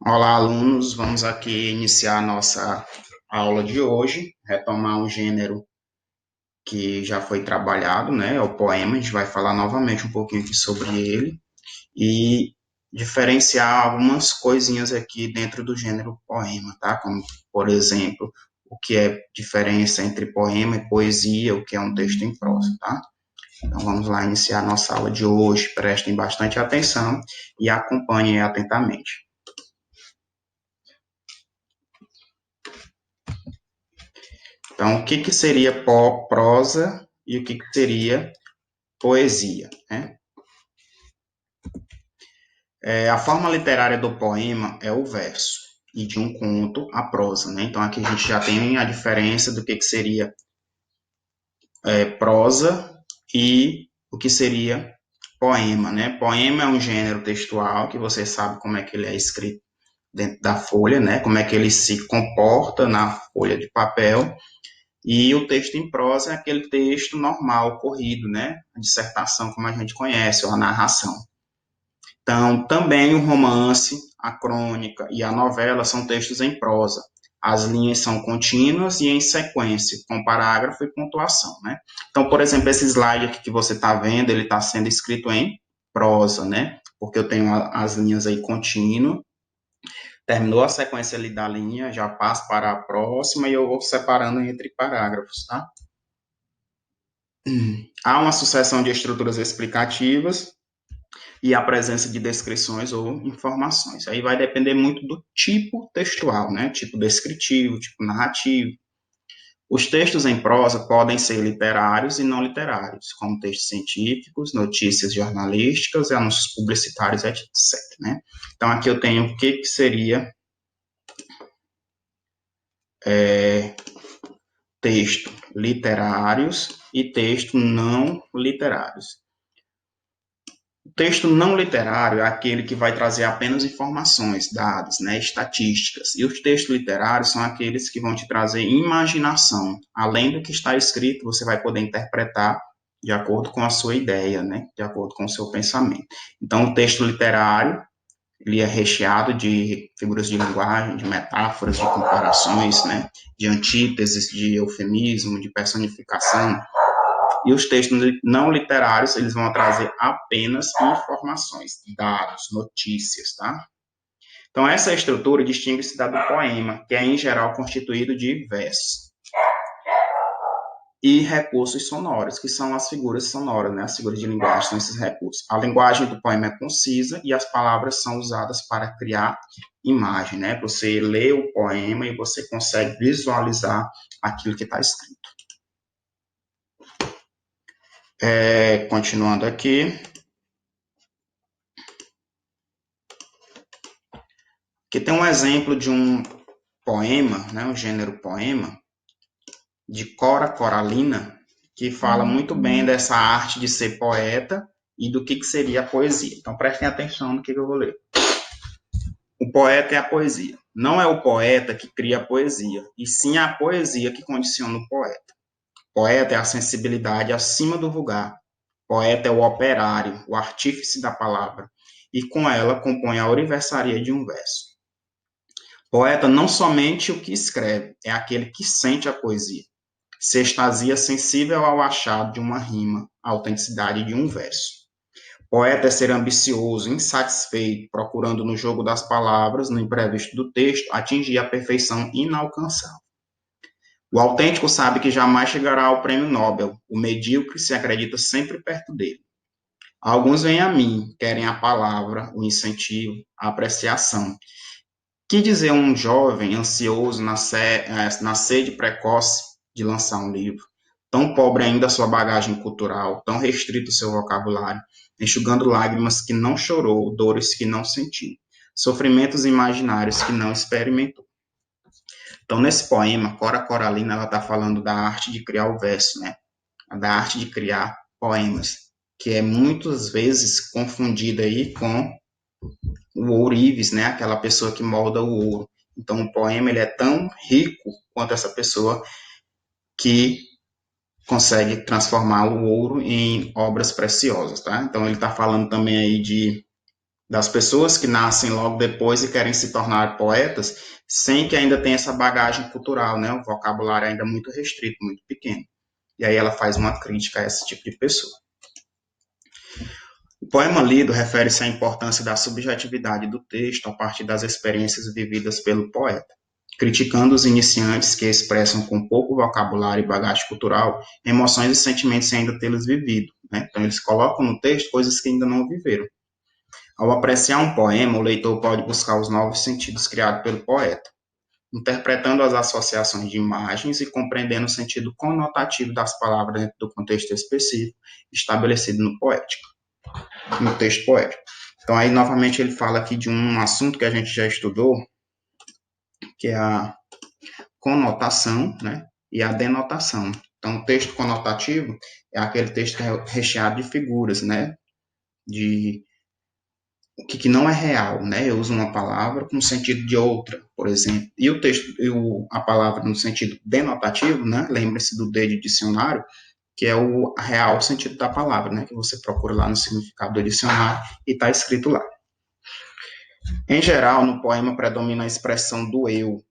Olá, alunos. Vamos aqui iniciar a nossa aula de hoje, retomar um gênero que já foi trabalhado, né? É o poema. A gente vai falar novamente um pouquinho aqui sobre ele e diferenciar algumas coisinhas aqui dentro do gênero poema, tá? Como, por exemplo, o que é diferença entre poema e poesia, o que é um texto em prosa, tá? Então vamos lá iniciar a nossa aula de hoje. Prestem bastante atenção e acompanhem atentamente. Então, o que, que seria prosa e o que, que seria poesia? Né? A forma literária do poema é o verso, e de um conto, a prosa. Né? Então, aqui a gente já tem a diferença do que seria prosa e o que seria poema. Né? Poema é um gênero textual, que você sabe como é que ele é escrito dentro da folha, né? Como é que ele se comporta na folha de papel. E o texto em prosa é aquele texto normal, corrido, né? A dissertação, como a gente conhece, ou a narração. Então, também o romance, a crônica e a novela são textos em prosa. As linhas são contínuas e em sequência, com parágrafo e pontuação, né? Então, por exemplo, esse slide aqui que você está vendo, ele está sendo escrito em prosa, né? Porque eu tenho as linhas aí contínuas. Terminou a sequência ali da linha, já passo para a próxima e eu vou separando entre parágrafos, tá? Há uma sucessão de estruturas explicativas e a presença de descrições ou informações. Aí vai depender muito do tipo textual, né? Tipo descritivo, tipo narrativo. Os textos em prosa podem ser literários e não literários, como textos científicos, notícias jornalísticas, anúncios publicitários, etc. Né? Então, aqui eu tenho o que seria texto literários e texto não literários. O texto não literário é aquele que vai trazer apenas informações, dados, né, estatísticas. E os textos literários são aqueles que vão te trazer imaginação. Além do que está escrito, você vai poder interpretar de acordo com a sua ideia, né, de acordo com o seu pensamento. Então, o texto literário, ele é recheado de figuras de linguagem, de metáforas, de comparações, né, de antíteses, de eufemismo, de personificação. E os textos não literários, eles vão trazer apenas informações, dados, notícias, tá? Então, essa estrutura distingue-se da do poema, que é, em geral, constituído de versos e recursos sonoros, que são as figuras sonoras, né? As figuras de linguagem são esses recursos. A linguagem do poema é concisa e as palavras são usadas para criar imagem, né? Você lê o poema e você consegue visualizar aquilo que está escrito. Continuando aqui. Aqui tem um exemplo de um poema, né, um gênero poema, de Cora Coralina, que fala muito bem dessa arte de ser poeta e do que seria a poesia. Então prestem atenção no que eu vou ler. O poeta é a poesia. Não é o poeta que cria a poesia, e sim a poesia que condiciona o poeta. Poeta é a sensibilidade acima do vulgar. Poeta é o operário, o artífice da palavra, e com ela compõe a oriversaria de um verso. Poeta não somente o que escreve, é aquele que sente a poesia. Se extasia sensível ao achado de uma rima, à autenticidade de um verso. Poeta é ser ambicioso, insatisfeito, procurando no jogo das palavras, no imprevisto do texto, atingir a perfeição inalcançável. O autêntico sabe que jamais chegará ao prêmio Nobel. O medíocre se acredita sempre perto dele. Alguns vêm a mim, querem a palavra, o incentivo, a apreciação. Que dizer um jovem ansioso na sede precoce de lançar um livro? Tão pobre ainda a sua bagagem cultural, tão restrito o seu vocabulário, enxugando lágrimas que não chorou, dores que não sentiu, sofrimentos imaginários que não experimentou. Então, nesse poema, Cora Coralina, ela está falando da arte de criar o verso, né? Da arte de criar poemas, que é muitas vezes confundida aí com o ourives, né? Aquela pessoa que molda o ouro. Então, o poema ele é tão rico quanto essa pessoa que consegue transformar o ouro em obras preciosas, tá? Então, ele está falando também aí de das pessoas que nascem logo depois e querem se tornar poetas, sem que ainda tenha essa bagagem cultural, né? O vocabulário ainda muito restrito, muito pequeno. E aí ela faz uma crítica a esse tipo de pessoa. O poema lido refere-se à importância da subjetividade do texto a partir das experiências vividas pelo poeta, criticando os iniciantes que expressam com pouco vocabulário e bagagem cultural emoções e sentimentos sem ainda tê-los vivido. Né? Então, eles colocam no texto coisas que ainda não viveram. Ao apreciar um poema, o leitor pode buscar os novos sentidos criados pelo poeta, interpretando as associações de imagens e compreendendo o sentido conotativo das palavras dentro do contexto específico estabelecido no texto poético. Então, aí, novamente, ele fala aqui de um assunto que a gente já estudou, que é a conotação, né, e a denotação. Então, o texto conotativo é aquele texto recheado de figuras, né, de o que não é real, né? Eu uso uma palavra com o sentido de outra, por exemplo. E o texto, a palavra no sentido denotativo, né? Lembre-se do D de dicionário, que é o real sentido da palavra, né? Que você procura lá no significado do dicionário e está escrito lá. Em geral, no poema predomina a expressão do eu,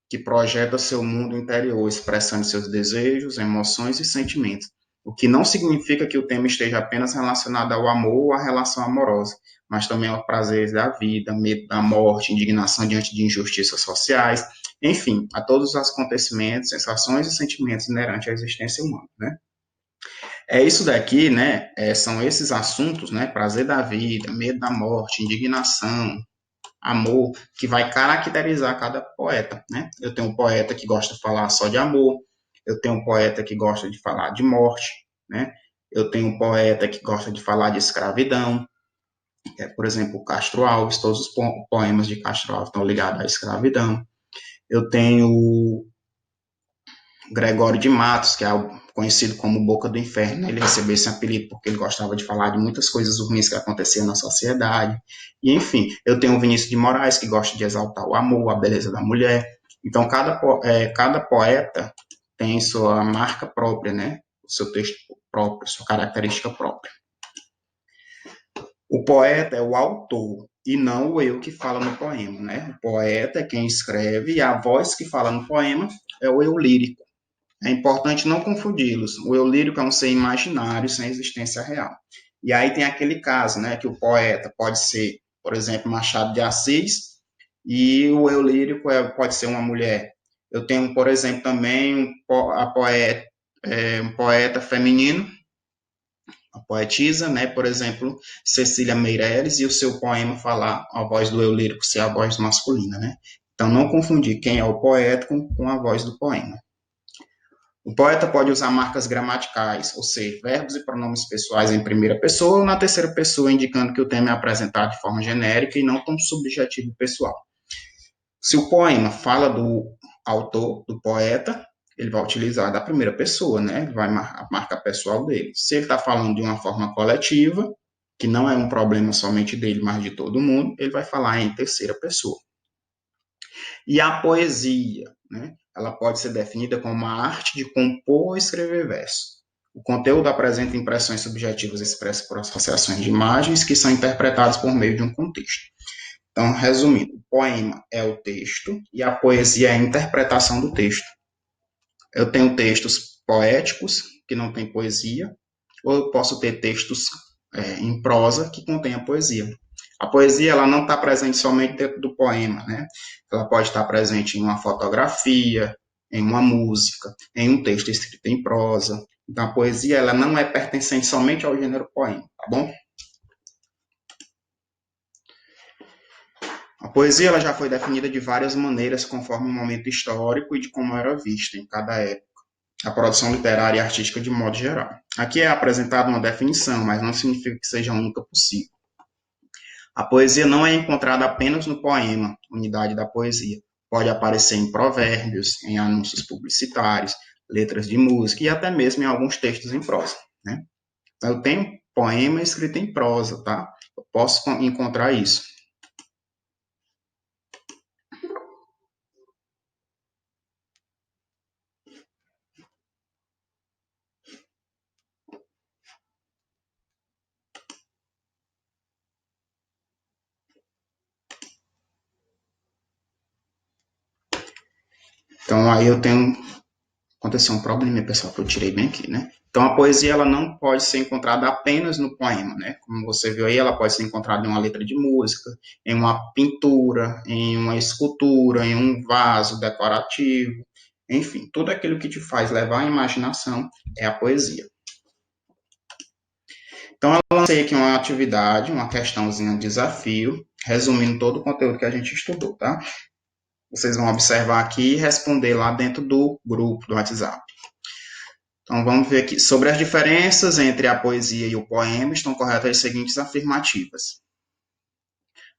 que projeta seu mundo interior, expressando seus desejos, emoções e sentimentos. O que não significa que o tema esteja apenas relacionado ao amor ou à relação amorosa, mas também aos prazeres da vida, medo da morte, indignação diante de injustiças sociais, enfim, a todos os acontecimentos, sensações e sentimentos inerentes à existência humana, né? É isso daqui, né? São esses assuntos, né? Prazer da vida, medo da morte, indignação, amor, que vai caracterizar cada poeta, né? Eu tenho um poeta que gosta de falar só de amor, eu tenho um poeta que gosta de falar de morte, né? Eu tenho um poeta que gosta de falar de escravidão, por exemplo, Castro Alves, todos os poemas de Castro Alves estão ligados à escravidão. Eu tenho Gregório de Matos, que é conhecido como Boca do Inferno. Ele recebeu esse apelido porque ele gostava de falar de muitas coisas ruins que aconteciam na sociedade. E, enfim, eu tenho o Vinícius de Moraes, que gosta de exaltar o amor, a beleza da mulher. Então, cada poeta tem sua marca própria, né? O seu texto próprio, sua característica própria. O poeta é o autor e não o eu que fala no poema, né? O poeta é quem escreve e a voz que fala no poema é o eu lírico. É importante não confundi-los. O eu lírico é um ser imaginário sem existência real. E aí tem aquele caso, né, que o poeta pode ser, por exemplo, Machado de Assis, e o eu lírico pode ser uma mulher. Eu tenho, por exemplo, também um poeta feminino, a poetisa, né, por exemplo, Cecília Meirelles, e o seu poema falar a voz do eu lírico ser a voz masculina, né? Então, não confundir quem é o poeta com a voz do poema. O poeta pode usar marcas gramaticais, ou seja, verbos e pronomes pessoais em primeira pessoa ou na terceira pessoa, indicando que o tema é apresentado de forma genérica e não tão subjetivo e pessoal. Se o poema fala do autor, do poeta, ele vai utilizar da primeira pessoa, né? Ele vai a marca pessoal dele. Se ele está falando de uma forma coletiva, que não é um problema somente dele, mas de todo mundo, ele vai falar em terceira pessoa. E a poesia, né? Ela pode ser definida como a arte de compor ou escrever verso. O conteúdo apresenta impressões subjetivas expressas por associações de imagens que são interpretadas por meio de um contexto. Então, resumindo, o poema é o texto e a poesia é a interpretação do texto. Eu tenho textos poéticos que não têm poesia, ou eu posso ter textos em prosa que contêm a poesia. A poesia ela não está presente somente dentro do poema, né? Ela pode estar presente em uma fotografia, em uma música, em um texto escrito em prosa. Então, a poesia ela não é pertencente somente ao gênero poema, tá bom? A poesia ela já foi definida de várias maneiras conforme o momento histórico e de como era vista em cada época. A produção literária e artística de modo geral. Aqui é apresentada uma definição, mas não significa que seja a única possível. A poesia não é encontrada apenas no poema, unidade da poesia. Pode aparecer em provérbios, em anúncios publicitários, letras de música e até mesmo em alguns textos em prosa, né? Eu tenho poema escrito em prosa, tá? Eu posso encontrar isso. Então, aí aconteceu um problema, pessoal, que eu tirei bem aqui, né? Então, a poesia, ela não pode ser encontrada apenas no poema, né? Como você viu aí, ela pode ser encontrada em uma letra de música, em uma pintura, em uma escultura, em um vaso decorativo, enfim, tudo aquilo que te faz levar a imaginação é a poesia. Então, eu lancei aqui uma atividade, uma questãozinha de desafio, resumindo todo o conteúdo que a gente estudou, tá? Vocês vão observar aqui e responder lá dentro do grupo do WhatsApp. Então, vamos ver aqui. Sobre as diferenças entre a poesia e o poema, estão corretas as seguintes afirmativas.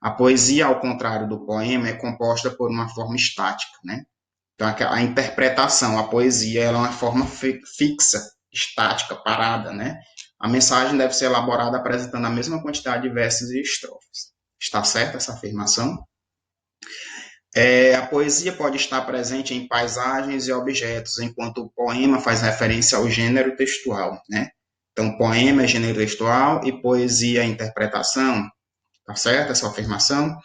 A poesia, ao contrário do poema, é composta por uma forma estática, né? Então, a interpretação, a poesia, ela é uma forma fixa, estática, parada, né? A mensagem deve ser elaborada apresentando a mesma quantidade de versos e estrofes. Está certa essa afirmação? A poesia pode estar presente em paisagens e objetos, enquanto o poema faz referência ao gênero textual, né? Então, poema é gênero textual e poesia é interpretação. Tá certo essa afirmação?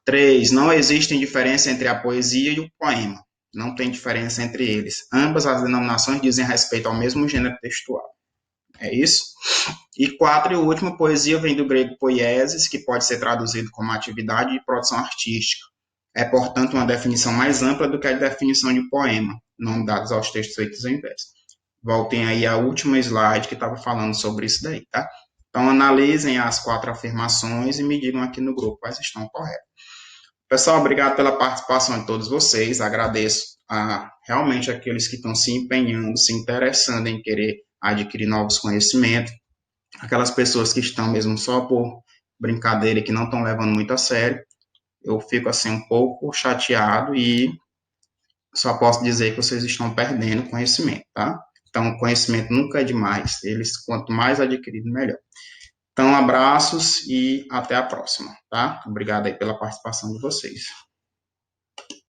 3. Não existe diferença entre a poesia e o poema. Não tem diferença entre eles. Ambas as denominações dizem respeito ao mesmo gênero textual. É isso? E 4, e o último, poesia vem do grego poiesis, que pode ser traduzido como atividade de produção artística. É, portanto, uma definição mais ampla do que a definição de poema, não dados aos textos feitos em verso. Voltem aí à última slide que estava falando sobre isso daí, tá? Então, analisem as 4 afirmações e me digam aqui no grupo quais estão corretas. Pessoal, obrigado pela participação de todos vocês. Agradeço realmente aqueles que estão se empenhando, se interessando em querer adquirir novos conhecimentos. Aquelas pessoas que estão mesmo só por brincadeira e que não estão levando muito a sério. Eu fico assim um pouco chateado e só posso dizer que vocês estão perdendo conhecimento, tá? Então, conhecimento nunca é demais. Eles, quanto mais adquirido, melhor. Então, abraços e até a próxima, tá? Obrigado aí pela participação de vocês.